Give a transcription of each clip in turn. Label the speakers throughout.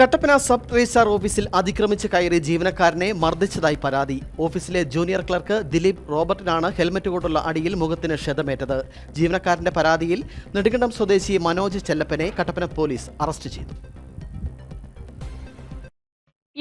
Speaker 1: Kattappana sub registrar ഓഫീസിൽ അതിക്രമിച്ച് കയറി ജീവനക്കാരനെ മർദ്ദിച്ചതായി പരാതി. ഓഫീസിലെ ജൂനിയർ ക്ലർക്ക് ദിലീപ് റോബർട്ടിനാണ് ഹെൽമറ്റ് കൊണ്ടുള്ള അടിയിൽ മുഖത്തിന് ക്ഷതമേറ്റത്. ജീവനക്കാരന്റെ പരാതിയിൽ നെടുങ്കണ്ടം സ്വദേശി മനോജ് ചെല്ലപ്പനെ കട്ടപ്പന പോലീസ് അറസ്റ്റ് ചെയ്തു.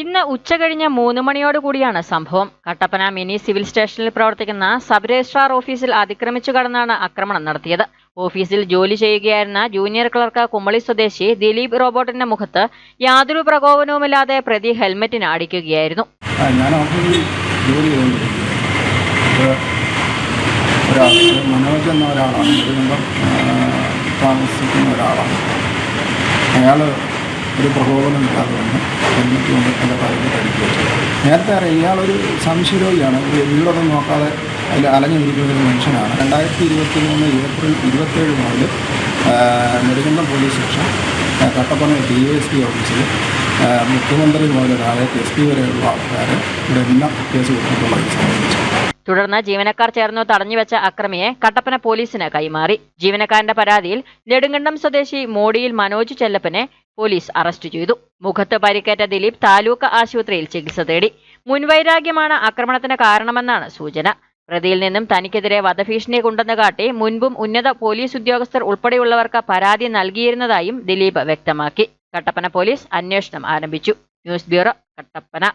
Speaker 2: ഇന്ന് ഉച്ചകഴിഞ്ഞ് 3 മണിയോടുകൂടിയാണ് സംഭവം. കട്ടപ്പന മിനി സിവിൽ സ്റ്റേഷനിൽ പ്രവർത്തിക്കുന്ന സബ് രജിസ്ട്രാർ ഓഫീസിൽ അതിക്രമിച്ചു കടന്നാണ് ആക്രമണം നടത്തിയത്. ഓഫീസിൽ ജോലി ചെയ്യുകയായിരുന്ന ജൂനിയർ ക്ലർക്ക് കുമളി സ്വദേശി ദിലീപ് റോബോട്ടിന്റെ മുഖത്ത് യാതൊരു പ്രകോപനവുമില്ലാതെ പ്രതി ഹെൽമറ്റിന് അടിക്കുകയായിരുന്നു.
Speaker 3: ഞാൻ ഓഫീസിൽ ജോലി മനോജ് എന്ന ഒരാളാണ്, താമസിക്കുന്ന ഒരാളാണ്. അയാൾ ഒരു പ്രകോപനമില്ലാതെ വന്ന് ഹെൽമറ്റ് കൊണ്ട് എൻ്റെ കാര്യത്തിൽ അടിക്കുക. നേരത്തെ അറിയാം, ഇയാളൊരു സംശയരോഗിയാണ്. വീടൊന്നും നോക്കാതെ അതിൽ അലഞ്ഞിരിക്കുന്ന ഒരു മനുഷ്യനാണ്. 2023 ഏപ്രിൽ 27 മുതൽ Nedumkandam police station Kattappana DSP ഓഫീസിൽ മുഖ്യമന്ത്രി മുതൽ ഒരാളെ SP വരെയുള്ള ആൾക്കാർ ഇവിടെ എല്ലാം കേസ് കൊടുത്തിട്ടുള്ളത് സംബന്ധിച്ചു.
Speaker 2: തുടർന്ന് ജീവനക്കാർ ചേർന്ന് തടഞ്ഞുവെച്ച അക്രമിയെ കട്ടപ്പന പോലീസിന് കൈമാറി. ജീവനക്കാരന്റെ പരാതിയിൽ നെടുങ്കണ്ടം സ്വദേശി മോടിയിൽ മനോജ് ചെല്ലപ്പനെ പോലീസ് അറസ്റ്റ് ചെയ്തു. മുഖത്ത് പരിക്കേറ്റ ദിലീപ് താലൂക്ക് ആശുപത്രിയിൽ ചികിത്സ തേടി. മുൻവൈരാഗ്യമാണ് ആക്രമണത്തിന് കാരണമെന്നാണ് സൂചന. പ്രതിയിൽ നിന്നും തനിക്കെതിരെ വധഭീഷണി ഉണ്ടെന്ന് കാട്ടി മുൻപും ഉന്നത പോലീസ് ഉദ്യോഗസ്ഥർ ഉൾപ്പെടെയുള്ളവർക്ക് പരാതി നൽകിയിരുന്നതായും ദിലീപ് വ്യക്തമാക്കി. കട്ടപ്പന പോലീസ് അന്വേഷണം ആരംഭിച്ചു. News bureau, Kattappana.